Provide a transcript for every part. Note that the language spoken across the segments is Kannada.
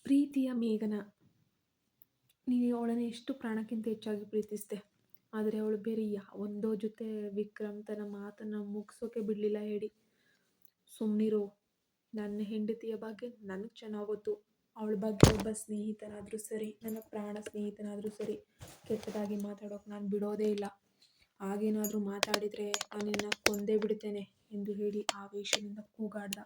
ಪ್ರೀತಿಯ ಮೇಘನ, ನೀನು ಅವಳನ್ನು ಎಷ್ಟು ಪ್ರಾಣಕ್ಕಿಂತ ಹೆಚ್ಚಾಗಿ ಪ್ರೀತಿಸಿದೆ. ಆದರೆ ಅವಳು ಬೇರೆ ಯಾವೊಂದೋ ಜೊತೆ ವಿಕ್ರಮ್ ತನ್ನ ಮಾತನ್ನು ಮುಗಿಸೋಕೆ ಬಿಡಲಿಲ್ಲ ಹೇಳಿ. ಸುಮ್ಮನಿರು, ನನ್ನ ಹೆಂಡತಿಯ ಬಗ್ಗೆ ನನಗೆ ಚೆನ್ನಾಗಿ ಗೊತ್ತು. ಅವಳ ಬಗ್ಗೆ ಒಬ್ಬ ಸ್ನೇಹಿತನಾದರೂ ಸರಿ, ನನ್ನ ಪ್ರಾಣ ಸ್ನೇಹಿತನಾದರೂ ಸರಿ, ಕೆಟ್ಟದಾಗಿ ಮಾತಾಡೋಕೆ ನಾನು ಬಿಡೋದೇ ಇಲ್ಲ. ಹಾಗೇನಾದರೂ ಮಾತಾಡಿದರೆ ನಾನು ನಿನ್ನ ಕೊಂದೇ ಬಿಡ್ತೇನೆ ಎಂದು ಹೇಳಿ ಆವೇಶದಿಂದ ಕೂಗಾಡ್ದ.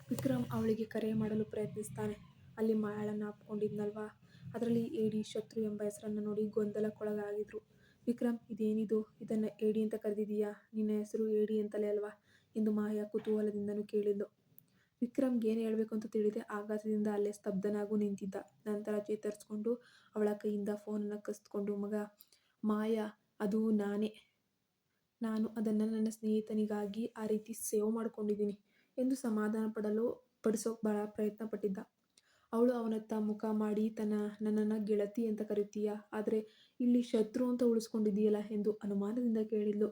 ವಿಕ್ರಮ್ ಅವಳಿಗೆ ಕರೆ ಮಾಡಲು ಪ್ರಯತ್ನಿಸ್ತಾನೆ. ಅಲ್ಲಿ ಮಾಯಾಳನ್ನು ಅಪ್ಕೊಂಡಿದ್ನಲ್ವಾ, ಅದರಲ್ಲಿ ಏಡಿ ಶತ್ರು ಎಂಬ ಹೆಸರನ್ನು ನೋಡಿ ಗೊಂದಲಕ್ಕೊಳಗಾಗಿದ್ರು. ವಿಕ್ರಮ್, ಇದೇನಿದು, ಇದನ್ನು ಏಡಿ ಅಂತ ಕರೆದಿದೀಯಾ? ನಿನ್ನ ಹೆಸರು ಏಡಿ ಅಂತಲೇ ಅಲ್ವಾ ಎಂದು ಮಾಯಾ ಕುತೂಹಲದಿಂದನೂ ಕೇಳಿದ್ಲು. ವಿಕ್ರಮ್ಗೆ ಏನು ಹೇಳಬೇಕು ಅಂತ ತಿಳಿದೆ ಆಘಾತದಿಂದ ಅಲ್ಲೇ ಸ್ತಬ್ಧನಾಗೂ ನಿಂತಿದ್ದ. ನಂತರ ಚೇತರಿಸ್ಕೊಂಡು ಅವಳ ಕೈಯಿಂದ ಫೋನನ್ನು ಕಸಿದುಕೊಂಡು, ಮಗ ಮಾಯಾ, ಅದು ನಾನೇ. ನಾನು ಅದನ್ನು ನನ್ನ ಸ್ನೇಹಿತನಿಗಾಗಿ ಆ ರೀತಿ ಸೇವ್ ಮಾಡ್ಕೊಂಡಿದ್ದೀನಿ ಎಂದು ಸಮಾಧಾನ ಪಡಿಸೋಕೆ ಬಹಳ ಪ್ರಯತ್ನ ಪಟ್ಟಿದ್ದ. ಅವಳು ಅವನತ್ತ ಮುಖ ಮಾಡಿ, ನನ್ನನ್ನು ಗೆಳತಿ ಅಂತ ಕರಿತೀಯಾ, ಆದರೆ ಇಲ್ಲಿ ಶತ್ರು ಅಂತ ಉಳಿಸ್ಕೊಂಡಿದ್ದೀಯಲ್ಲ ಎಂದು ಅನುಮಾನದಿಂದ ಕೇಳಿದ್ಲು.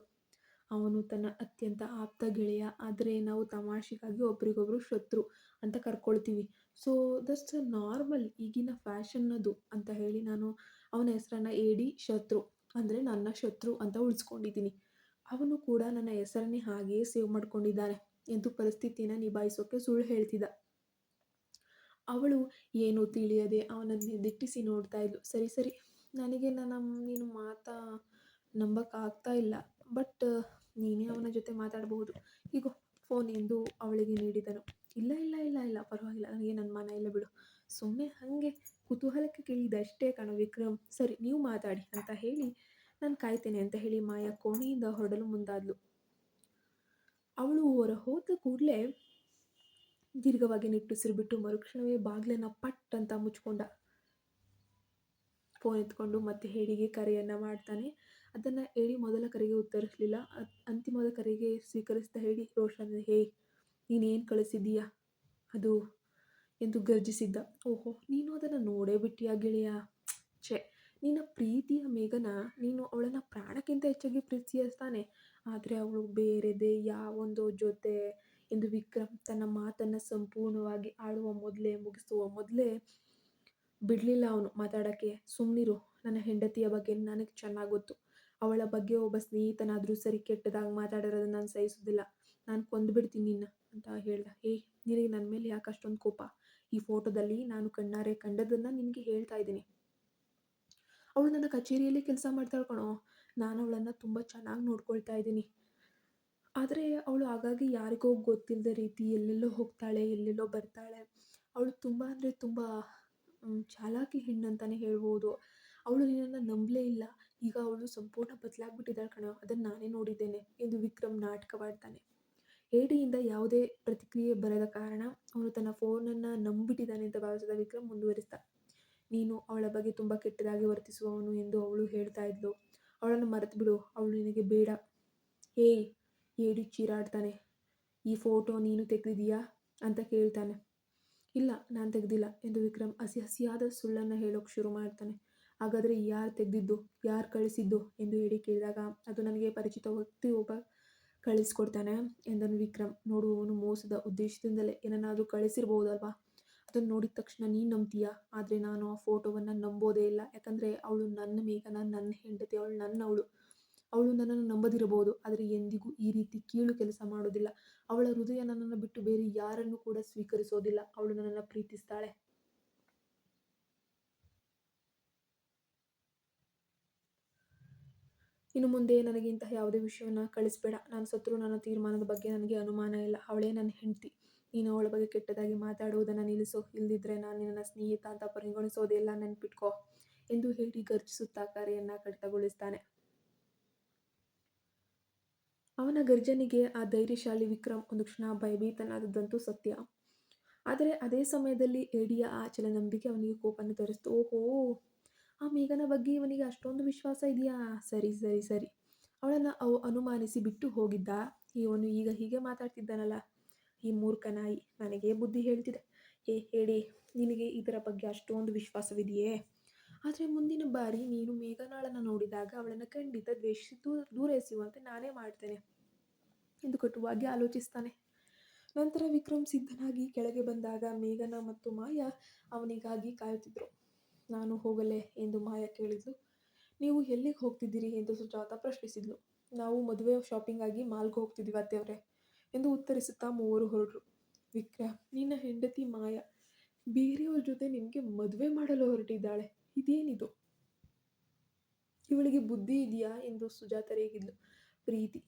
ಅವನು ತನ್ನ ಅತ್ಯಂತ ಆಪ್ತ ಗೆಳೆಯ, ಆದರೆ ನಾವು ತಮಾಷೆಗಾಗಿ ಒಬ್ರಿಗೊಬ್ರು ಶತ್ರು ಅಂತ ಕರ್ಕೊಳ್ತೀವಿ. ಸೊ ದಟ್ಸ್ ನಾರ್ಮಲ್, ಈಗಿನ ಫ್ಯಾಷನ್ ಅದು ಅಂತ ಹೇಳಿ ನಾನು ಅವನ ಹೆಸರನ್ನು ಏಡಿ ಶತ್ರು, ಅಂದರೆ ನನ್ನ ಶತ್ರು ಅಂತ ಉಳಿಸ್ಕೊಂಡಿದ್ದೀನಿ. ಅವನು ಕೂಡ ನನ್ನ ಹೆಸರನ್ನೇ ಹಾಗೆಯೇ ಸೇವ್ ಮಾಡ್ಕೊಂಡಿದ್ದಾನೆ ಎಂದು ಪರಿಸ್ಥಿತಿಯನ್ನು ನಿಭಾಯಿಸೋಕೆ ಸುಳ್ಳು ಹೇಳ್ತಿದ್ದ. ಅವಳು ಏನೂ ತಿಳಿಯದೆ ಅವನನ್ನೇ ದಿಟ್ಟಿಸಿ ನೋಡ್ತಾ ಇದ್ಲು. ಸರಿ ಸರಿ, ನನಗೆ ನೀನು ನಂಬಕ್ಕಾಗ್ತಾ ಇಲ್ಲ, ಬಟ್ ನೀನೇ ಅವನ ಜೊತೆ ಮಾತಾಡಬಹುದು. ಹೀಗೋ ಫೋನ್ ಎಂದು ಅವಳಿಗೆ ನೀಡಿದನು. ಇಲ್ಲ ಇಲ್ಲ ಇಲ್ಲ ಇಲ್ಲ ಪರವಾಗಿಲ್ಲ, ನನಗೇನು ಅನುಮಾನ ಇಲ್ಲ ಬಿಡು, ಸುಮ್ಮನೆ ಹಾಗೆ ಕುತೂಹಲಕ್ಕೆ ಕೇಳಿದಷ್ಟೇ ಕಣೋ ವಿಕ್ರಮ್. ಸರಿ, ನೀವು ಮಾತಾಡಿ ಅಂತ ಹೇಳಿ ನಾನು ಕಾಯ್ತೇನೆ ಅಂತ ಹೇಳಿ ಮಾಯಾ ಕೋಣೆಯಿಂದ ಹೊರಡಲು ಮುಂದಾದ್ಲು. ಅವಳು ಹೊರ ಹೋದ ಕೂಡಲೇ ದೀರ್ಘವಾಗಿ ನಿಟ್ಟುಸಿರು ಬಿಟ್ಟು ಮರುಕ್ಷಣವೇ ಬಾಗಿಲನ್ನು ಪಟ್ ಅಂತ ಮುಚ್ಕೊಂಡ. ಫೋನ್ ಎತ್ಕೊಂಡು ಮತ್ತೆ ಹೇಡಿಗೆ ಕರೆಯನ್ನು ಮಾಡ್ತಾನೆ. ಅದನ್ನು ಹೇಳಿ ಮೊದಲ ಕರೆಗೆ ಉತ್ತರಿಸಲಿಲ್ಲ. ಅಂತಿಮದ ಕರೆಗೆ ಸ್ವೀಕರಿಸಿದ ಹೇಳಿ ರೋಷನ್, ಹೇ, ನೀನೇನು ಕಳಿಸಿದ್ದೀಯಾ ಅದು ಎಂದು ಗರ್ಜಿಸಿದ್ದ. ಓಹೋ, ನೀನು ಅದನ್ನು ನೋಡೇ ಬಿಟ್ಟಿಯಾ ಗೆಳೆಯ? ಛೆ, ನಿನ್ನ ಪ್ರೀತಿಯ ಮೇಘನ, ನೀನು ಅವಳನ್ನು ಪ್ರಾಣಕ್ಕಿಂತ ಹೆಚ್ಚಾಗಿ ಪ್ರೀತಿಸ್ತಾನೆ, ಆದರೆ ಅವಳು ಬೇರೆದೇ ಯಾವೊಂದೋ ಜೊತೆ ಎಂದು ವಿಕ್ರಮ್ ತನ್ನ ಮಾತನ್ನು ಸಂಪೂರ್ಣವಾಗಿ ಮುಗಿಸುವ ಮೊದಲೇ ಬಿಡಲಿಲ್ಲ ಅವನು ಮಾತಾಡೋಕ್ಕೆ. ಸುಮ್ಮನಿರು, ನನ್ನ ಹೆಂಡತಿಯ ಬಗ್ಗೆ ನನಗೆ ಚೆನ್ನಾಗಿ ಗೊತ್ತು. ಅವಳ ಬಗ್ಗೆ ಒಬ್ಬ ಸ್ನೇಹಿತನಾದರೂ ಸರಿ ಕೆಟ್ಟದಾಗಿ ಮಾತಾಡಿರೋದನ್ನು ನಾನು ಸಹಿಸೋದಿಲ್ಲ. ನಾನು ಕೊಂದುಬಿಡ್ತೀನಿ ನಿನ್ನ ಅಂತ ಹೇಳ್ದ. ನಿನಗೆ ನನ್ನ ಮೇಲೆ ಯಾಕೆ ಅಷ್ಟೊಂದು ಕೋಪ? ಈ ಫೋಟೋದಲ್ಲಿ ನಾನು ಕಣ್ಣಾರೆ ಕಂಡದನ್ನು ನಿನಗೆ ಹೇಳ್ತಾ ಇದ್ದೀನಿ. ಅವಳು ನನ್ನ ಕಚೇರಿಯಲ್ಲಿ ಕೆಲಸ ಮಾಡ್ತಾಳೆ ಕಣೋ. ನಾನು ಅವಳನ್ನು ತುಂಬ ಚೆನ್ನಾಗಿ ನೋಡ್ಕೊಳ್ತಾ ಇದ್ದೀನಿ. ಆದರೆ ಅವಳು ಹಾಗಾಗಿ ಯಾರಿಗೋ ಗೊತ್ತಿಲ್ಲದ ರೀತಿ ಎಲ್ಲೆಲ್ಲೋ ಹೋಗ್ತಾಳೆ, ಎಲ್ಲೆಲ್ಲೋ ಬರ್ತಾಳೆ. ಅವಳು ತುಂಬ ಅಂದರೆ ತುಂಬ ಚಾಲಾಕಿ ಹೆಣ್ಣು ಅಂತಲೇ ಹೇಳ್ಬೋದು. ಅವಳು ನಿನ್ನನ್ನು ನಂಬಲೇ ಇಲ್ಲ. ಈಗ ಅವಳು ಸಂಪೂರ್ಣ ಬದಲಾಗ್ಬಿಟ್ಟಿದ್ದಾಳೆ ಕಣೋ, ಅದನ್ನು ನಾನೇ ನೋಡಿದ್ದೇನೆ ಎಂದು ವಿಕ್ರಮ್ ನಾಟಕವಾಡ್ತಾನೆ. ಹೇಡಿಯಿಂದ ಯಾವುದೇ ಪ್ರತಿಕ್ರಿಯೆ ಬರದ ಕಾರಣ ಅವನು ತನ್ನ ಫೋನನ್ನು ನಂಬಿಟ್ಟಿದ್ದಾನೆ ಅಂತ ಭಾವಿಸಿದ ವಿಕ್ರಮ್ ಮುಂದುವರಿಸ್ದ. ನೀನು ಅವಳ ಬಗ್ಗೆ ತುಂಬ ಕೆಟ್ಟದಾಗಿ ವರ್ತಿಸುವವನು ಎಂದು ಅವಳು ಹೇಳ್ತಾ ಇದ್ಲು. ಅವಳನ್ನು ಮರೆತು ಬಿಡು, ಅವಳು ನಿನಗೆ ಬೇಡ. ಏಡಿ ಚೀರಾಡ್ತಾನೆ. ಈ ಫೋಟೋ ನೀನು ತೆಗೆದಿದೀಯಾ ಅಂತ ಕೇಳ್ತಾನೆ. ಇಲ್ಲ, ನಾನು ತೆಗೆದಿಲ್ಲ ಎಂದು ವಿಕ್ರಮ್ ಹಸಿಯಾದ ಸುಳ್ಳನ್ನು ಹೇಳೋಕೆ ಶುರು ಮಾಡ್ತಾನೆ. ಹಾಗಾದರೆ ಯಾರು ತೆಗೆದಿದ್ದು, ಯಾರು ಕಳಿಸಿದ್ದು ಎಂದು ಹೇಳಿ ಕೇಳಿದಾಗ, ಅದು ನನಗೆ ಪರಿಚಿತ ವ್ಯಕ್ತಿ ಒಬ್ಬ ಕಳಿಸ್ಕೊಡ್ತಾನೆ ಎಂದನು ವಿಕ್ರಮ್. ನೋಡುವವನು ಮೋಸದ ಉದ್ದೇಶದಿಂದಲೇ ಏನನ್ನಾದರೂ ಕಳಿಸಿರ್ಬೋದಲ್ವಾ, ಅದನ್ನು ನೋಡಿದ ತಕ್ಷಣ ನೀನು ನಂಬ್ತೀಯಾ? ಆದರೆ ನಾನು ಆ ಫೋಟೋವನ್ನು ನಂಬೋದೇ ಇಲ್ಲ. ಯಾಕಂದರೆ ಅವಳು ನನ್ನ ಮೇಘನ, ನನ್ನ ಹೆಂಡತಿ, ಅವಳು ನನ್ನನ್ನು ನಂಬದಿರಬಹುದು, ಆದರೆ ಎಂದಿಗೂ ಈ ರೀತಿ ಕೀಳು ಕೆಲಸ ಮಾಡೋದಿಲ್ಲ. ಅವಳ ಹೃದಯ ನನ್ನನ್ನು ಬಿಟ್ಟು ಬೇರೆ ಯಾರನ್ನು ಕೂಡ ಸ್ವೀಕರಿಸೋದಿಲ್ಲ. ಅವಳು ನನ್ನನ್ನು ಪ್ರೀತಿಸ್ತಾಳೆ. ಇನ್ನು ಮುಂದೆ ನನಗೆ ಇಂತಹ ಯಾವುದೇ ವಿಷಯವನ್ನು ಕಳಿಸ್ಬೇಡ. ನಾನು ಸತ್ರು ನನ್ನ ತೀರ್ಮಾನದ ಬಗ್ಗೆ ನನಗೆ ಅನುಮಾನ ಇಲ್ಲ. ಅವಳೇ ನನ್ನ ಹೆಂಡತಿ. ನೀನು ಅವಳ ಬಗ್ಗೆ ಕೆಟ್ಟದಾಗಿ ಮಾತಾಡುವುದನ್ನು ನಿಲ್ಲಿಸು, ಇಲ್ಲದಿದ್ದರೆ ನಾನು ನಿನ್ನ ಸ್ನೇಹಿತ ಅಂತ ಪರಿಗಣಿಸೋದೇ ಇಲ್ಲ, ನೆನ್ಪಿಟ್ಕೋ ಎಂದು ಹೇಳಿ ಗರ್ಜಿಸುತ್ತಾ ಕರೆಯನ್ನು ಕಡಿತಗೊಳಿಸ್ತಾನೆ. ಅವನ ಗರ್ಜನೆಗೆ ಆ ಧೈರ್ಯಶಾಲಿ ವಿಕ್ರಮ್ ಒಂದು ಕ್ಷಣ ಭಯಭೀತನಾದದ್ದಂತೂ ಸತ್ಯ. ಆದರೆ ಅದೇ ಸಮಯದಲ್ಲಿ ಏಡಿಯ ಆ ನಂಬಿಕೆ ಅವನಿಗೆ ಕೋಪನ ತರಿಸ್ತು. ಓಹೋ, ಆ ಮೇಘನ ಬಗ್ಗೆ ಇವನಿಗೆ ಅಷ್ಟೊಂದು ವಿಶ್ವಾಸ ಇದೆಯಾ? ಸರಿ ಸರಿ ಸರಿ, ಅವಳನ್ನು ಅನುಮಾನಿಸಿ ಬಿಟ್ಟು ಹೋಗಿದ್ದ. ಇವನು ಈಗ ಹೀಗೆ ಮಾತಾಡ್ತಿದ್ದಾನಲ್ಲ, ಈ ಮೂರ್ಖ ನಾಯಿ ನನಗೆ ಬುದ್ಧಿ ಹೇಳ್ತಿದೆ. ಹೇಳಿ, ನಿನಗೆ ಇದರ ಬಗ್ಗೆ ಅಷ್ಟೊಂದು ವಿಶ್ವಾಸವಿದೆಯೇ? ಆದರೆ ಮುಂದಿನ ಬಾರಿ ನೀನು ಮೇಘನಾಳನ್ನು ನೋಡಿದಾಗ ಅವಳನ್ನು ಖಂಡಿತ ದ್ವೇಷಿಸಿ ದೂರ ಎಸೆಯುವಂತೆ ನಾನೇ ಮಾಡ್ತೇನೆ ಎಂದು ಕಟುವಾಗಿ ಆಲೋಚಿಸ್ತಾನೆ. ನಂತರ ವಿಕ್ರಮ್ ಸಿದ್ಧನಾಗಿ ಕೆಳಗೆ ಬಂದಾಗ ಮೇಘನ ಮತ್ತು ಮಾಯಾ ಅವನಿಗಾಗಿ ಕಾಯುತ್ತಿದ್ದರು. ನಾನು ಹೋಗಲೇ ಎಂದು ಮಾಯಾ ಕೇಳಿದ್ಲು. ನೀವು ಎಲ್ಲಿಗೆ ಹೋಗ್ತಿದ್ದೀರಿ ಎಂದು ಸುಜಾತ ಪ್ರಶ್ನಿಸಿದ್ಲು. ನಾವು ಮದುವೆ ಶಾಪಿಂಗ್ ಆಗಿ ಮಾಲ್ಗೆ ಹೋಗ್ತಿದ್ದೀವಿ ಅತ್ತೆಯವರೇ ಎಂದು ಉತ್ತರಿಸುತ್ತಾ ಮೂವರು ಹೊರಟರು. ವಿಕ್ರಮ್, ನಿನ್ನ ಹೆಂಡತಿ ಮಾಯಾ ಬೇರೆಯವ್ರ ಜೊತೆ ನಿನಗೆ ಮದುವೆ ಮಾಡಲು ಹೊರಟಿದ್ದಾಳೆ. ಇದೇನಿದು? ಇವಳಿಗೆ ಬುದ್ಧಿ ಇದೆಯಾ ಎಂದು ಸುಜಾತ ರೇಗಿದ್ಲು. ಪ್ರೀತಿ,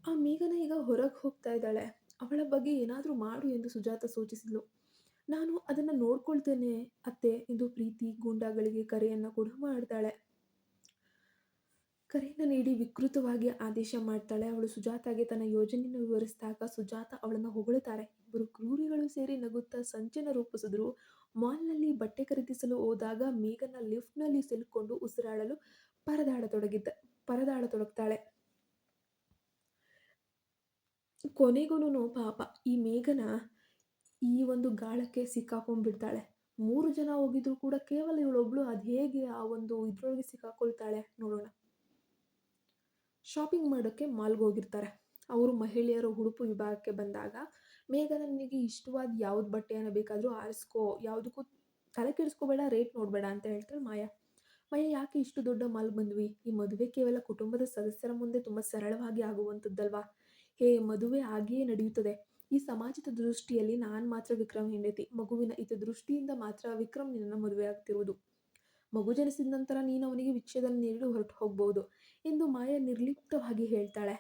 ಆ ಮೇಘನ ಈಗ ಹೊರಗೆ ಹೋಗ್ತಾ ಇದ್ದಾಳೆ. ಅವಳ ಬಗ್ಗೆ ಏನಾದರೂ ಮಾಡು ಎಂದು ಸುಜಾತ ಸೂಚಿಸಿದ್ಲು. ನಾನು ಅದನ್ನು ನೋಡ್ಕೊಳ್ತೇನೆ ಅತ್ತೆ ಎಂದು ಪ್ರೀತಿ ಗೂಂಡಾಗಳಿಗೆ ಕರೆಯನ್ನು ಕೂಡ ಮಾಡ್ತಾಳೆ. ಕರೆಯನ್ನು ನೀಡಿ ವಿಕೃತವಾಗಿ ಆದೇಶ ಮಾಡ್ತಾಳೆ. ಅವಳು ಸುಜಾತಾಗೆ ತನ್ನ ಯೋಜನೆಯನ್ನು ವಿವರಿಸಿದಾಗ ಸುಜಾತ ಅವಳನ್ನು ಹೊಗಳುತ್ತಾರೆ. ಇಬ್ಬರು ಕ್ರೂರಿಗಳು ಸೇರಿ ನಗುತ್ತಾ ಸಂಚನ್ನು ರೂಪಿಸಿದ್ರು. ಮಾಲ್ನಲ್ಲಿ ಬಟ್ಟೆ ಖರೀದಿಸಲು ಹೋದಾಗ ಮೇಘನ ಲಿಫ್ಟ್ನಲ್ಲಿ ಸಿಲುಕೊಂಡು ಉಸಿರಾಡಲು ಪರದಾಡತೊಡಗ್ತಾಳೆ. ಕೊನೆಗೂ ಪಾಪ ಈ ಮೇಘನ ಈ ಒಂದು ಗಾಳಕ್ಕೆ ಸಿಕ್ಕಾಕೊಂಡ್ಬಿಡ್ತಾಳೆ. 3 ಜನ ಹೋಗಿದ್ರು ಕೂಡ ಕೇವಲ ಇವಳೊಬ್ಳು ಅದು ಹೇಗೆ ಆ ಒಂದು ಇದ್ರೊಳಗೆ ಸಿಕ್ಕಾಕೊಳ್ತಾಳೆ ನೋಡೋಣ. ಶಾಪಿಂಗ್ ಮಾಡೋಕ್ಕೆ ಮಾಲ್ಗೆ ಹೋಗಿರ್ತಾರೆ. ಅವರು ಮಹಿಳೆಯರ ಉಡುಪು ವಿಭಾಗಕ್ಕೆ ಬಂದಾಗ ಮೇಘನ ನಿನಗೆ ಇಷ್ಟವಾದ ಯಾವ್ದು ಬಟ್ಟೆಯನ್ನು ಬೇಕಾದರೂ ಆರಿಸ್ಕೋ, ಯಾವುದಕ್ಕೂ ತಲೆ ಕೆಡಿಸ್ಕೋಬೇಡ, ರೇಟ್ ನೋಡಬೇಡ ಅಂತ ಹೇಳ್ತಾಳೆ ಮಾಯಾ. ಮಾಯಾ, ಯಾಕೆ ಇಷ್ಟು ದೊಡ್ಡ ಮಾಲ್ಗೆ ಬಂದ್ವಿ? ಈ ಮದುವೆ ಕೇವಲ ಕುಟುಂಬದ ಸದಸ್ಯರ ಮುಂದೆ ತುಂಬ ಸರಳವಾಗಿ ಆಗುವಂಥದ್ದಲ್ವಾ? ಮದುವೆ ಹಾಗೆಯೇ ನಡೆಯುತ್ತದೆ. ಈ ಸಮಾಜದ ದೃಷ್ಟಿಯಲ್ಲಿ ನಾನು ಮಾತ್ರ ವಿಕ್ರಮ್ ಹೆಂಡತಿ. ಮಗುವಿನ ದೃಷ್ಟಿಯಿಂದ ಮಾತ್ರ ವಿಕ್ರಮ್ ನಿನ್ನನ್ನು ಮದುವೆ ಆಗ್ತಿರುವುದು. ಮಗು ಜನಿಸಿದ ನಂತರ ನೀನು ಅವನಿಗೆ ವಿಚ್ಛೇದನ ನೀಡಿ ಹೊರಟು ಹೋಗ್ಬೋದು ಎಂದು ಮಾಯಾ ನಿರ್ಲಿಪ್ತವಾಗಿ ಹೇಳ್ತಾಳೆ.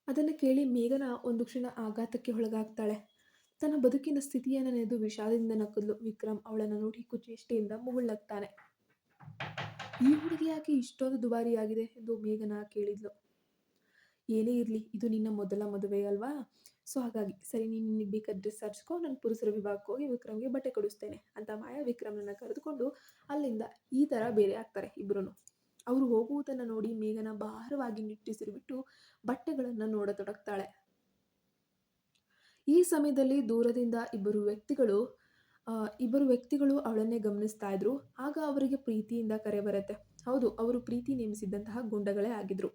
ಅದನ್ನು ಕೇಳಿ ಮೇಘನ ಒಂದು ಕ್ಷಣ ಆಘಾತಕ್ಕೆ ಒಳಗಾಗ್ತಾಳೆ. ತನ್ನ ಬದುಕಿನ ಸ್ಥಿತಿಯನ್ನು ನೆನೆದು ವಿಷಾದದಿಂದ ನಕ್ಕದ್ಲು. ವಿಕ್ರಮ್ ಅವಳನ್ನು ನೋಡಿ ಕುಚೇಷ್ಟೆಯಿಂದ ಮುಗುಳ್ನಗ್ತಾನೆ. ಈ ಹುಡುಗಿ ಯಾಕೆ ಇಷ್ಟೊಂದು ದುಬಾರಿಯಾಗಿದೆ ಎಂದು ಮೇಘನ ಕೇಳಿದ್ಲು. ಏನೇ ಇರಲಿ, ಇದು ನಿನ್ನ ಮೊದಲ ಮದುವೆ ಅಲ್ವಾ? ಸೊ ಹಾಗಾಗಿ ಸರಿ, ನೀನು ನಿನಗೆ ಬೇಕಾದ ಡ್ರೆಸ್ ಆರಿಸ್ಕೊ, ನಾನು ಪುರುಷರ ವಿಭಾಗಕ್ಕೆ ಹೋಗಿ ವಿಕ್ರಮ್ಗೆ ಬಟ್ಟೆ ಕೊಡಿಸ್ತೇನೆ ಅಂತ ಮಾಯಾ ವಿಕ್ರಮ್ನನ್ನ ಕರೆದುಕೊಂಡು ಅಲ್ಲಿಂದ ಈ ಥರ ಬೇರೆ ಆಗ್ತಾರೆ ಇಬ್ಬರೂ. ಅವರು ಹೋಗುವುದನ್ನು ನೋಡಿ ಮೇಘನ ಭಾರವಾಗಿ ನಿಟ್ಟುಸಿರುಬಿಟ್ಟು ಬಟ್ಟೆಗಳನ್ನು ನೋಡತೊಡಗ್ತಾಳೆ. ಈ ಸಮಯದಲ್ಲಿ ದೂರದಿಂದ ಇಬ್ಬರು ವ್ಯಕ್ತಿಗಳು ಅವಳನ್ನೇ ಗಮನಿಸ್ತಾ ಇದ್ರು. ಆಗ ಅವರಿಗೆ ಪ್ರೀತಿಯಿಂದ ಕರೆ ಬರುತ್ತೆ. ಹೌದು, ಅವರು ಪ್ರೀತಿ ನೇಮಿಸಿದ್ದಂತಹ ಗುಂಡಗಳೇ ಆಗಿದ್ರು.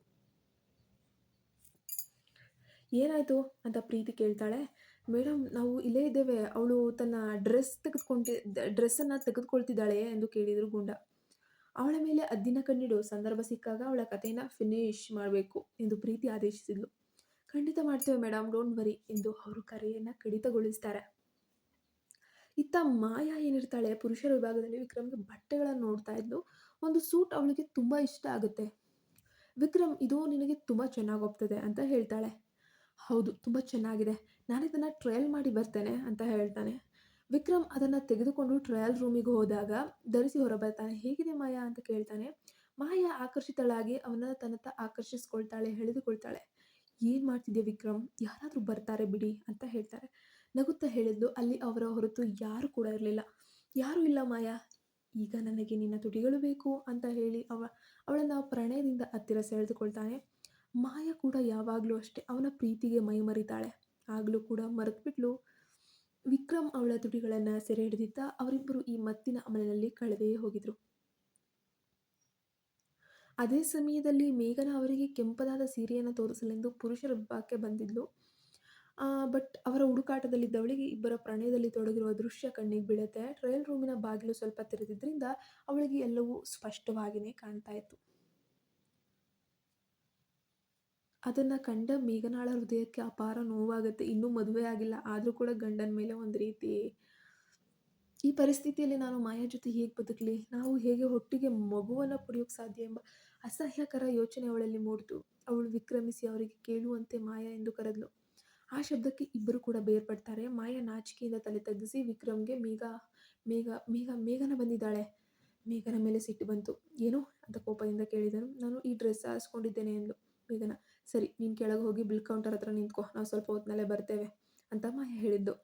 ಏನಾಯ್ತು ಅಂತ ಪ್ರೀತಿ ಕೇಳ್ತಾಳೆ. ಮೇಡಮ್, ನಾವು ಇಲ್ಲೇ ಇದ್ದೇವೆ, ಅವಳು ತನ್ನ ಡ್ರೆಸ್ಸನ್ನು ತೆಗೆದುಕೊಳ್ತಿದ್ದಾಳೆ ಎಂದು ಕೇಳಿದರು ಗುಂಡ. ಅವಳ ಮೇಲೆ ಅದ್ದಿನ ಕಣ್ಣಿಡು, ಸಂದರ್ಭ ಸಿಕ್ಕಾಗ ಅವಳ ಕಥೆನ ಫಿನಿಶ್ ಮಾಡಬೇಕು ಎಂದು ಪ್ರೀತಿ ಆದೇಶಿಸಿದ್ಲು. ಖಂಡಿತ ಮಾಡ್ತೇವೆ ಮೇಡಮ್, ಡೋಂಟ್ ವರಿ ಎಂದು ಅವರು ಕರೆಯನ್ನು ಕಡಿತಗೊಳಿಸ್ತಾರೆ. ಇತ್ತ ಮಾಯಾ ಏನಿರ್ತಾಳೆ, ಪುರುಷರ ವಿಭಾಗದಲ್ಲಿ ವಿಕ್ರಮ್ಗೆ ಬಟ್ಟೆಗಳನ್ನು ನೋಡ್ತಾ ಇದ್ಲು. ಒಂದು ಸೂಟ್ ಅವಳಿಗೆ ತುಂಬ ಇಷ್ಟ ಆಗುತ್ತೆ. ವಿಕ್ರಮ್, ಇದು ನಿನಗೆ ತುಂಬ ಚೆನ್ನಾಗಿ ಹೋಗ್ತದೆ ಅಂತ ಹೇಳ್ತಾಳೆ. ಹೌದು, ತುಂಬ ಚೆನ್ನಾಗಿದೆ, ನಾನು ಇದನ್ನು ಟ್ರಯಲ್ ಮಾಡಿ ಬರ್ತೇನೆ ಅಂತ ಹೇಳ್ತಾನೆ. ವಿಕ್ರಮ್ ಅದನ್ನು ತೆಗೆದುಕೊಂಡು ಟ್ರಯಲ್ ರೂಮಿಗೆ ಹೋದಾಗ ಧರಿಸಿ ಹೊರಬರ್ತಾನೆ. ಹೇಗಿದೆ ಮಾಯಾ ಅಂತ ಕೇಳ್ತಾನೆ. ಮಾಯಾ ಆಕರ್ಷಿತಳಾಗಿ ಅವನ ತನ್ನತ್ತ ಆಕರ್ಷಿಸ್ಕೊಳ್ತಾಳೆ, ಎಳೆದುಕೊಳ್ತಾಳೆ. ಏನು ಮಾಡ್ತಿದ್ದೆ ವಿಕ್ರಮ್, ಯಾರಾದರೂ ಬರ್ತಾರೆ ಬಿಡಿ ಅಂತ ಹೇಳ್ತಾರೆ. ನಗುತ್ತಾ ಹೇಳಿದ್ಲು. ಅಲ್ಲಿ ಅವರ ಹೊರತು ಯಾರು ಕೂಡ ಇರಲಿಲ್ಲ. ಯಾರೂ ಇಲ್ಲ ಮಾಯಾ, ಈಗ ನನಗೆ ನಿನ್ನ ತುಟಿಗಳು ಬೇಕು ಅಂತ ಹೇಳಿ ಅವಳನ್ನು ಪ್ರಣಯದಿಂದ ಹತ್ತಿರ ಸೆಳೆದುಕೊಳ್ತಾನೆ. ಮಾಯಾ ಕೂಡ ಯಾವಾಗಲೂ ಅಷ್ಟೇ ಅವನ ಪ್ರೀತಿಗೆ ಮೈಮರಿತಾಳೆ. ಆಗಲೂ ಕೂಡ ಮರೆತುಬಿಟ್ಲು. ವಿಕ್ರಮ್ ಅವಳ ತುಟಿಗಳನ್ನು ಸೆರೆ ಹಿಡಿದಿದ್ದ. ಅವರಿಬ್ಬರು ಈ ಮತ್ತಿನ ಅಮಲಿನಲ್ಲಿ ಕಳೆದೇ ಹೋಗಿದ್ರು. ಅದೇ ಸಮಯದಲ್ಲಿ ಮೇಘನ ಅವರಿಗೆ ಕೆಂಪದಾದ ಸೀರೆಯನ್ನು ತೋರಿಸಲೆಂದು ಪುರುಷರ ವಿಭಾಗಕ್ಕೆ ಬಂದಿದ್ಲು. ಬಟ್ ಅವರ ಹುಡುಕಾಟದಲ್ಲಿದ್ದವಳಿಗೆ ಇಬ್ಬರ ಪ್ರಣಯದಲ್ಲಿ ತೊಡಗಿರುವ ದೃಶ್ಯ ಕಣ್ಣಿಗೆ ಬೀಳುತ್ತೆ. ಟ್ರಯಲ್ ರೂಮಿನ ಬಾಗಿಲು ಸ್ವಲ್ಪ ತೆರೆದಿದ್ದರಿಂದ ಅವಳಿಗೆ ಎಲ್ಲವೂ ಸ್ಪಷ್ಟವಾಗಿಯೇ ಕಾಣ್ತಾ ಇತ್ತು. ಅದನ್ನು ಕಂಡ ಮೇಘನಾಳ ಹೃದಯಕ್ಕೆ ಅಪಾರ ನೋವಾಗುತ್ತೆ. ಇನ್ನೂ ಮದುವೆ ಆಗಿಲ್ಲ, ಆದರೂ ಕೂಡ ಗಂಡನ ಮೇಲೆ ಒಂದು ರೀತಿ, ಈ ಪರಿಸ್ಥಿತಿಯಲ್ಲಿ ನಾನು ಮಾಯಾ ಜೊತೆ ಹೇಗೆ ಬದುಕಲಿ, ನಾವು ಹೇಗೆ ಒಟ್ಟಿಗೆ ಮಗುವನ್ನು ಪಡೆಯೋಕ್ಕೆ ಸಾಧ್ಯ ಎಂಬ ಅಸಹ್ಯಕರ ಯೋಚನೆ ಅವಳಲ್ಲಿ ಮೂಡಿತು. ಅವಳು ವಿಕ್ರಮಿಸಿ ಅವರಿಗೆ ಕೇಳುವಂತೆ ಮಾಯಾ ಎಂದು ಕರೆದಳು. ಆ ಶಬ್ದಕ್ಕೆ ಇಬ್ಬರು ಕೂಡ ಬೇರ್ಪಡ್ತಾರೆ. ಮಾಯಾ ನಾಚಿಕೆಯಿಂದ ತಲೆ ತಗ್ಗಿಸಿ ವಿಕ್ರಮ್ಗೆ ಮೇಘನ ಬಂದಿದ್ದಾಳೆ. ಮೇಘನ ಮೇಲೆ ಸಿಟ್ಟು ಬಂತು. ಏನು ಅಂತ ಕೋಪದಿಂದ ಕೇಳಿದನು. ನಾನು ಈ ಡ್ರೆಸ್ ಹಾರಿಸ್ಕೊಂಡಿದ್ದೇನೆ ಎಂದ್ಲು ಮೇಘನ. ಸರಿ, ನೀನು ಕೆಳಗೆ ಹೋಗಿ ಬಿಲ್ ಕೌಂಟರ್ ಹತ್ರ ನಿಂತ್ಕೋ, ನಾವು ಸ್ವಲ್ಪ ಹೊತ್ತಿನಲ್ಲೇ ಬರ್ತೇವೆ ಅಂತ ಮಾಯಾ ಹೇಳಿದ್ದು.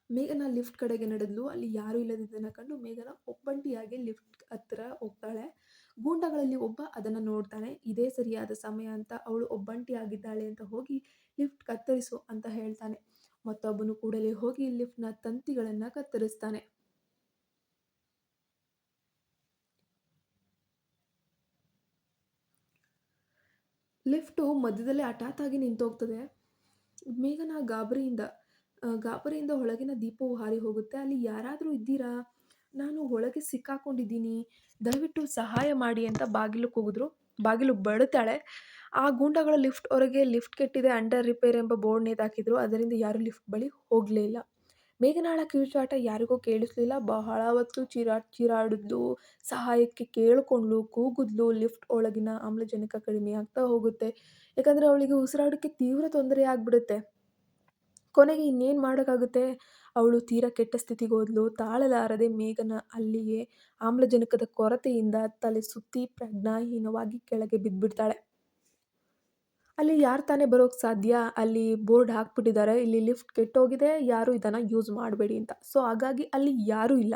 ಮೇಘನ ಲಿಫ್ಟ್ ಕಡೆಗೆ ನಡೆದ್ಲು. ಅಲ್ಲಿ ಯಾರೂ ಇಲ್ಲದಿದ್ದನ್ನು ಕಂಡು ಮೇಘನ ಒಬ್ಬಂಟಿಯಾಗಿ ಲಿಫ್ಟ್ ಹತ್ತಿರ ಹೋಗ್ತಾಳೆ. ಗೂಂಡಗಳಲ್ಲಿ ಒಬ್ಬ ಅದನ್ನು ನೋಡ್ತಾನೆ. ಇದೇ ಸರಿಯಾದ ಸಮಯ ಅಂತ ಅವಳು ಒಬ್ಬಂಟಿಯಾಗಿದ್ದಾಳೆ ಅಂತ ಹೋಗಿ ಲಿಫ್ಟ್ ಕತ್ತರಿಸು ಅಂತ ಹೇಳ್ತಾನೆ. ಮತ್ತೊಬ್ಬನು ಕೂಡಲೇ ಹೋಗಿ ಲಿಫ್ಟ್ನ ತಂತಿಗಳನ್ನು ಕತ್ತರಿಸ್ತಾನೆ. ಲಿಫ್ಟು ಮಧ್ಯದಲ್ಲೇ ಹಠಾತ್ತಾಗಿ ನಿಂತೋಗ್ತದೆ. ಮೇಘನ ಗಾಬರಿಯಿಂದ ಒಳಗಿನ ದೀಪವು ಹಾರಿ ಹೋಗುತ್ತೆ. "ಅಲ್ಲಿ ಯಾರಾದರೂ ಇದ್ದೀರಾ? ನಾನು ಒಳಗೆ ಸಿಕ್ಕಾಕೊಂಡಿದ್ದೀನಿ. ದಯವಿಟ್ಟು ಸಹಾಯ ಮಾಡಿ" ಅಂತ ಬಾಗಿಲು ಕೂಗಿದ್ರು. ಬಾಗಿಲು ಬಡಿತಾಳೆ. ಆ ಗೂಂಡಾಗಳು ಲಿಫ್ಟ್ ಹೊರಗೆ "ಲಿಫ್ಟ್ ಕೆಟ್ಟಿದೆ, ಅಂಡರ್ ರಿಪೇರ್" ಎಂಬ ಬೋರ್ಡ್ ನೇತಾಕಿದ್ರು. ಅದರಿಂದ ಯಾರೂ ಲಿಫ್ಟ್ ಬಳಿ ಹೋಗಲೇ ಇಲ್ಲ. ಮೇಘನಾಳ ಕಿರುಚಾಟ ಯಾರಿಗೂ ಕೇಳಿಸ್ಲಿಲ್ಲ. ಬಹಳ ಹೊತ್ತು ಚೀರಾಡಿದ್ಲು, ಸಹಾಯಕ್ಕೆ ಕೇಳಿಕೊಂಡ್ಳು, ಕೂಗಿದ್ಲು. ಲಿಫ್ಟ್ ಒಳಗಿನ ಆಮ್ಲಜನಕ ಕಡಿಮೆಯಾಗ್ತಾ ಹೋಗುತ್ತೆ. ಯಾಕಂದರೆ ಅವಳಿಗೆ ಉಸಿರಾಡೋಕ್ಕೆ ತೀವ್ರ ತೊಂದರೆ ಆಗ್ಬಿಡುತ್ತೆ. ಕೊನೆಗೆ ಇನ್ನೇನು ಮಾಡೋಕ್ಕಾಗುತ್ತೆ? ಅವಳು ತೀರಾ ಕೆಟ್ಟ ಸ್ಥಿತಿಗೆ ಹೋದ್ಲು. ತಾಳಲಾರದೆ ಮೇಘನ ಅಲ್ಲಿಯೇ ಆಮ್ಲಜನಕದ ಕೊರತೆಯಿಂದ ತಲೆ ಸುತ್ತಿ ಪ್ರಜ್ಞಾಹೀನವಾಗಿ ಕೆಳಗೆ ಬಿದ್ದುಬಿಡ್ತಾಳೆ. ಅಲ್ಲಿ ಯಾರು ತಾನೇ ಬರೋಕ್ಕೆ ಸಾಧ್ಯ? ಅಲ್ಲಿ ಬೋರ್ಡ್ ಹಾಕ್ಬಿಟ್ಟಿದ್ದಾರೆ, ಇಲ್ಲಿ ಲಿಫ್ಟ್ ಕೆಟ್ಟೋಗಿದೆ, ಯಾರು ಇದನ್ನು ಯೂಸ್ ಮಾಡಬೇಡಿ ಅಂತ. ಸೊ ಹಾಗಾಗಿ ಅಲ್ಲಿ ಯಾರೂ ಇಲ್ಲ.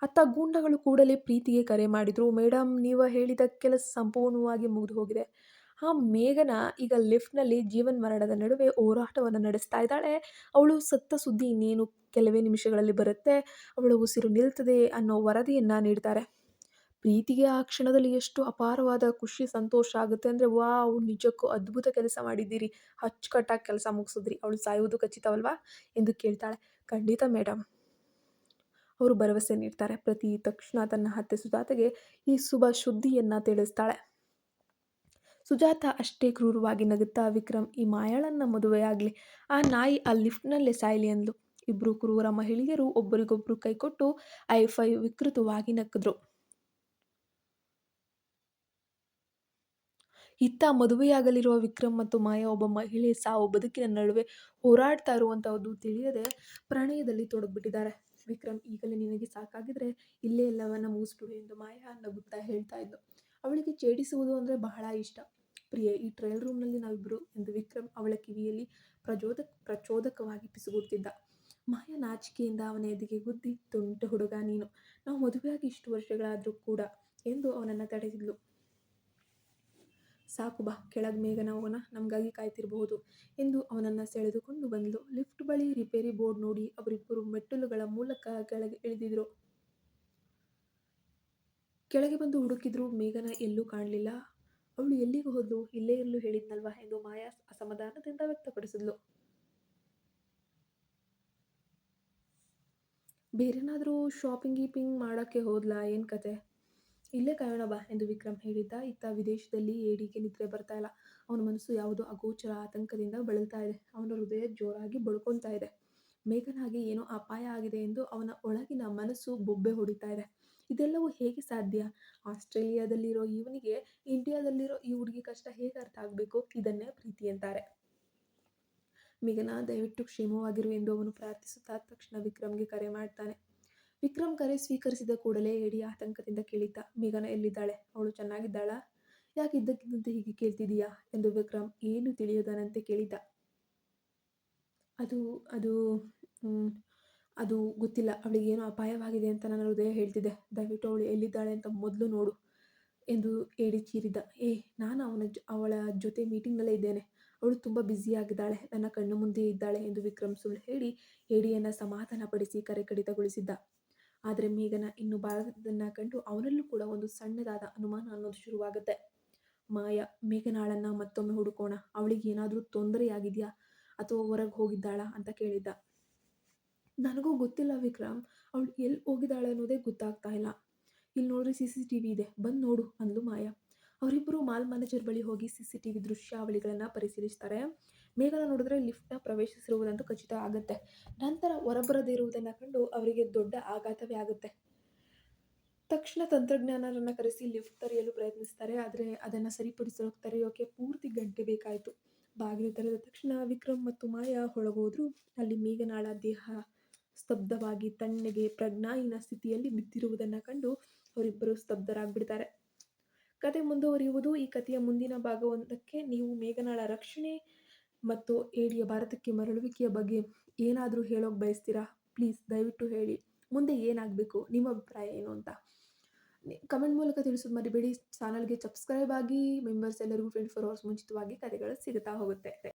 ಅತ್ತ ಗೂಂಡಗಳು ಕೂಡಲೇ ಪ್ರೀತಿಗೆ ಕರೆ ಮಾಡಿದ್ರು. "ಮೇಡಮ್, ನೀವು ಹೇಳಿದ ಕೆಲಸ ಸಂಪೂರ್ಣವಾಗಿ ಮುಗಿದು ಹೋಗಿದೆ." ಮೇಘನ ಈಗ ಲಿಫ್ಟ್ನಲ್ಲಿ ಜೀವನ್ಮರಣದ ನಡುವೆ ಹೋರಾಟವನ್ನು ನಡೆಸ್ತಾ ಇದ್ದಾಳೆ. ಅವಳು ಸತ್ತ ಸುದ್ದಿ ಇನ್ನೇನು ಕೆಲವೇ ನಿಮಿಷಗಳಲ್ಲಿ ಬರುತ್ತೆ. ಅವಳ ಉಸಿರು ನಿಲ್ತದೆ ಅನ್ನೋ ವರದಿಯನ್ನು ನೀಡ್ತಾರೆ. ಪ್ರೀತಿಗೆ ಆ ಕ್ಷಣದಲ್ಲಿ ಎಷ್ಟು ಅಪಾರವಾದ ಖುಷಿ, ಸಂತೋಷ ಆಗುತ್ತೆ ಅಂದರೆ, ವಾವ್, ನಿಜಕ್ಕೂ ಅದ್ಭುತ ಕೆಲಸ ಮಾಡಿದ್ದೀರಿ, ಅಚ್ಚುಕಟ್ಟಾಗಿ ಕೆಲಸ ಮುಗಿಸಿದ್ರಿ, ಅವಳು ಸಾಯುವುದು ಖಚಿತವಲ್ವಾ ಎಂದು ಕೇಳ್ತಾಳೆ. "ಖಂಡಿತ ಮೇಡಮ್" ಅವರು ಭರವಸೆ ನೀಡ್ತಾರೆ. ತಕ್ಷಣ ತನ್ನ ಅತ್ತೆ ಸುಜಾತಗೆ ಈ ಶುಭ ಸುದ್ದಿಯನ್ನು ತಿಳಿಸ್ತಾಳೆ. ಸುಜಾತ ಅಷ್ಟೇ ಕ್ರೂರವಾಗಿ ನಗುತ್ತಾ, "ವಿಕ್ರಮ್ ಈ ಮಾಯಾಳನ್ನ ಮದುವೆಯಾಗಲಿ, ಆ ನಾಯಿ ಆ ಲಿಫ್ಟ್ನಲ್ಲೇ ಸಾಯಲಿ" ಅಂದ್ಲು. ಇಬ್ಬರು ಕ್ರೂರ ಮಹಿಳೆಯರು ಒಬ್ಬರಿಗೊಬ್ಬರು ಕೈಕೊಟ್ಟು ಐ-ಫೈ ವಿಕೃತವಾಗಿ ನಕ್ಕಿದ್ರು. ಇತ್ತ ಮದುವೆಯಾಗಲಿರುವ ವಿಕ್ರಮ್ ಮತ್ತು ಮಾಯಾ ಒಬ್ಬ ಮಹಿಳೆ ಸಾವು ಬದುಕಿನ ನಡುವೆ ಹೋರಾಡ್ತಾ ಇರುವಂಥದ್ದು ತಿಳಿಯದೆ ಪ್ರಣಯದಲ್ಲಿ ತೊಡಗಿಬಿಟ್ಟಿದ್ದಾರೆ. "ವಿಕ್ರಮ್, ಈಗಲೇ ನಿನಗೆ ಸಾಕಾಗಿದ್ರೆ ಇಲ್ಲೇ ಎಲ್ಲವನ್ನ ಮುಗಿಸ್ಬಿಡು" ಎಂದು ಮಾಯಾ ನಗುತ್ತಾ ಹೇಳ್ತಾ ಇದ್ಲು. ಅವಳಿಗೆ ಛೇಡಿಸುವುದು ಅಂದರೆ ಬಹಳ ಇಷ್ಟ. "ಪ್ರಿಯೆ, ಈ ಟ್ರಯಲ್ ರೂಮ್ನಲ್ಲಿ ನಾವಿಬ್ಬರು" ಎಂದು ವಿಕ್ರಮ್ ಅವಳ ಕಿವಿಯಲ್ಲಿ ಪ್ರಚೋದಕವಾಗಿ ಪಿಸುಗುಡ್ತಿದ್ದ. ಮಾಯಾ ನಾಚಿಕೆಯಿಂದ ಅವನ ಎದೆಗೆ ಗುದ್ದಿ, "ತುಂಟ ಹುಡುಗ ನೀನು, ನಾವು ಮದುವೆಯಾಗಿ ಇಷ್ಟು ವರ್ಷಗಳಾದರೂ ಕೂಡ" ಎಂದು ಅವನನ್ನು ತಡೆದಿದ್ಲು. "ಸಾಕು ಬಾ, ಕೆಳಗೆ ಮೇಘನ ಹೋಗೋಣ, ನಮಗಾಗಿ ಕಾಯ್ತಿರಬಹುದು" ಎಂದು ಅವನನ್ನು ಸೆಳೆದುಕೊಂಡು ಬಂದ್ಲು. ಲಿಫ್ಟ್ ಬಳಿ ರಿಪೇರಿ ಬೋರ್ಡ್ ನೋಡಿ ಅವರಿಬ್ಬರು ಮೆಟ್ಟಿಲುಗಳ ಮೂಲಕ ಕೆಳಗೆ ಇಳಿದಿದ್ರು. ಕೆಳಗೆ ಬಂದು ಹುಡುಕಿದ್ರು. ಮೇಘನ ಎಲ್ಲೂ ಕಾಣಲಿಲ್ಲ. "ಅವಳು ಎಲ್ಲಿಗೆ ಹೋದ್ಲು? ಇಲ್ಲೇ ಇರಲು ಹೇಳಿದ್ನಲ್ವಾ" ಎಂದು ಮಾಯಾ ಅಸಮಾಧಾನದಿಂದ ವ್ಯಕ್ತಪಡಿಸಿದ್ಲು. "ಬೇರೇನಾದರೂ ಶಾಪಿಂಗ್ ಮಾಡೋಕ್ಕೆ ಹೋದ್ಲಾ? ಏನು ಕತೆ? ಇಲ್ಲೇ ಕಾಯೋಣ ಬಾ" ಎಂದು ವಿಕ್ರಮ್ ಹೇಳಿದ್ದ. ಇತ್ತ ವಿದೇಶದಲ್ಲಿ ಏಡಿಗೆ ನಿದ್ರೆ ಬರ್ತಾ ಇಲ್ಲ. ಅವನ ಮನಸ್ಸು ಯಾವುದೋ ಅಗೋಚರ ಆತಂಕದಿಂದ ಬಳಲ್ತಾ ಇದೆ. ಅವನ ಹೃದಯ ಜೋರಾಗಿ ಬಡ್ಕೊತಾ ಇದೆ. ಮೇಘನಾಗೆ ಏನೋ ಅಪಾಯ ಆಗಿದೆ ಎಂದು ಅವನ ಒಳಗಿನ ಮನಸ್ಸು ಬೊಬ್ಬೆ ಹೊಡಿತಾ ಇದೆ. ಇದೆಲ್ಲವೂ ಹೇಗೆ ಸಾಧ್ಯ? ಆಸ್ಟ್ರೇಲಿಯಾದಲ್ಲಿರೋ ಇವನಿಗೆ ಇಂಡಿಯಾದಲ್ಲಿರೋ ಈ ಹುಡುಗಿ ಕಷ್ಟ ಹೇಗೆ ಅರ್ಥ ಆಗಬೇಕು? ಇದನ್ನೇ ಪ್ರೀತಿ ಅಂತಾರೆ. ಮೇಘನ, ದಯವಿಟ್ಟು ಕ್ಷೇಮವಾಗಿರು ಎಂದು ಅವನು ಪ್ರಾರ್ಥಿಸುತ್ತಾ ತಕ್ಷಣ ವಿಕ್ರಮ್ಗೆ ಕರೆ ಮಾಡ್ತಾನೆ. ವಿಕ್ರಮ್ ಕರೆ ಸ್ವೀಕರಿಸಿದ ಕೂಡಲೇ ಏಡಿ ಆತಂಕದಿಂದ ಕೇಳಿದ್ದ, "ಮೇಘನ ಎಲ್ಲಿದ್ದಾಳೆ? ಅವಳು ಚೆನ್ನಾಗಿದ್ದಾಳಾ? ಯಾಕೆ ಇದ್ದಕ್ಕಿದ್ದಂತೆ ಹೀಗೆ ಕೇಳ್ತಿದೀಯಾ" ಎಂದು ವಿಕ್ರಮ್ ಏನು ತಿಳಿಯದನಂತೆ ಕೇಳಿದ್ದ. ಅದು ಅದು ಅದು ಗೊತ್ತಿಲ್ಲ. ಅವಳಿಗೇನೋ ಅಪಾಯವಾಗಿದೆ ಅಂತ ನನ್ನ ಹೃದಯ ಹೇಳ್ತಿದೆ. ದಯವಿಟ್ಟು ಅವಳು ಎಲ್ಲಿದ್ದಾಳೆ ಅಂತ ಮೊದಲು ನೋಡು ಎಂದು ಏಡಿ ಚೀರಿದ್ದ. ನಾನು ಅವಳ ಜೊತೆ ಮೀಟಿಂಗ್ನಲ್ಲೇ ಇದ್ದೇನೆ. ಅವಳು ತುಂಬ ಬ್ಯುಸಿಯಾಗಿದ್ದಾಳೆ, ನನ್ನ ಕಣ್ಣು ಮುಂದೆಯೇ ಇದ್ದಾಳೆ ಎಂದು ವಿಕ್ರಮ್ ಸುಳ್ಳು ಹೇಳಿ ಏಡಿಯನ್ನು ಸಮಾಧಾನಪಡಿಸಿ ಕರೆ ಕಡಿತಗೊಳಿಸಿದ್ದ. ಆದರೆ ಮೇಘನ ಇನ್ನೂ ಬಾರದನ್ನು ಕಂಡು ಅವನಲ್ಲೂ ಕೂಡ ಒಂದು ಸಣ್ಣದಾದ ಅನುಮಾನ ಅನ್ನೋದು ಶುರುವಾಗುತ್ತೆ. ಮಾಯಾ, ಮೇಘನಾಳನ್ನು ಮತ್ತೊಮ್ಮೆ ಹುಡುಕೋಣ, ಅವಳಿಗೆ ಏನಾದರೂ ತೊಂದರೆಯಾಗಿದೆಯಾ ಅಥವಾ ಹೊರಗೆ ಹೋಗಿದ್ದಾಳಾ ಅಂತ ಕೇಳಿದ್ದ. "ನನಗೂ ಗೊತ್ತಿಲ್ಲ ವಿಕ್ರಮ್, ಅವಳು ಎಲ್ಲಿ ಹೋಗಿದ್ದಾಳೆ ಅನ್ನೋದೇ ಗೊತ್ತಾಗ್ತಾ ಇಲ್ಲ. ಇಲ್ಲಿ ನೋಡ್ರಿ, CCTV ಇದೆ, ಬಂದು ನೋಡು" ಅಂದ್ಲು ಮಾಯಾ. ಅವರಿಬ್ಬರು ಮಾಲ್ ಮ್ಯಾನೇಜರ್ ಬಳಿ ಹೋಗಿ CCTV ದೃಶ್ಯಾವಳಿಗಳನ್ನು ಪರಿಶೀಲಿಸ್ತಾರೆ. ಮೇಘನ ನೋಡಿದ್ರೆ ಲಿಫ್ಟ್ನ ಪ್ರವೇಶಿಸಿರುವುದಂತೂ ಖಚಿತ ಆಗುತ್ತೆ. ನಂತರ ಹೊರಬರದೇ ಇರುವುದನ್ನು ಕಂಡು ಅವರಿಗೆ ದೊಡ್ಡ ಆಘಾತವೇ ಆಗುತ್ತೆ. ತಕ್ಷಣ ತಂತ್ರಜ್ಞಾನರನ್ನು ಕರೆಸಿ ಲಿಫ್ಟ್ ತೆರೆಯಲು ಪ್ರಯತ್ನಿಸ್ತಾರೆ. ಆದರೆ ಅದನ್ನು ತೆರೆಯೋಕೆ ಪೂರ್ತಿ ಗಂಟೆ ಬೇಕಾಯಿತು. ಬಾಗಿಲು ತೆರೆದ ತಕ್ಷಣ ವಿಕ್ರಮ್ ಮತ್ತು ಮಾಯಾ ಹೊರಗೋದ್ರು. ಅಲ್ಲಿ ಮೇಘನಾಳ ದೇಹ ಸ್ತಬ್ಧವಾಗಿ ತಣ್ಣಗೆ ಪ್ರಜ್ಞಾಹೀನ ಸ್ಥಿತಿಯಲ್ಲಿ ಬಿದ್ದಿರುವುದನ್ನು ಕಂಡು ಅವರಿಬ್ಬರು ಸ್ತಬ್ಧರಾಗ್ಬಿಡ್ತಾರೆ. ಕತೆ ಮುಂದುವರಿಯುವುದು. ಈ ಕಥೆಯ ಮುಂದಿನ ಭಾಗವೊಂದಕ್ಕೆ ನೀವು ಮೇಘನಾಳ ರಕ್ಷಣೆ ಮತ್ತು ಏಡಿಯ ಭಾರತಕ್ಕೆ ಮರಳುವಿಕೆಯ ಬಗ್ಗೆ ಏನಾದರೂ ಹೇಳೋಕೆ ಬಯಸ್ತೀರಾ? ಪ್ಲೀಸ್ ದಯವಿಟ್ಟು ಹೇಳಿ. ಮುಂದೆ ಏನಾಗಬೇಕು, ನಿಮ್ಮ ಅಭಿಪ್ರಾಯ ಏನು ಅಂತ ಕಮೆಂಟ್ ಮೂಲಕ ತಿಳಿಸೋದು ಮರಿಬೇಡಿ. ಚಾನಲ್ಗೆ ಸಬ್ಸ್ಕ್ರೈಬ್ ಆಗಿ. ಮೆಂಬರ್ಸ್ ಎಲ್ಲರಿಗೂ 24 ಅವರ್ಸ್ ಮುಂಚಿತವಾಗಿ ಕಥೆಗಳು ಸಿಗುತ್ತಾ ಹೋಗುತ್ತೆ.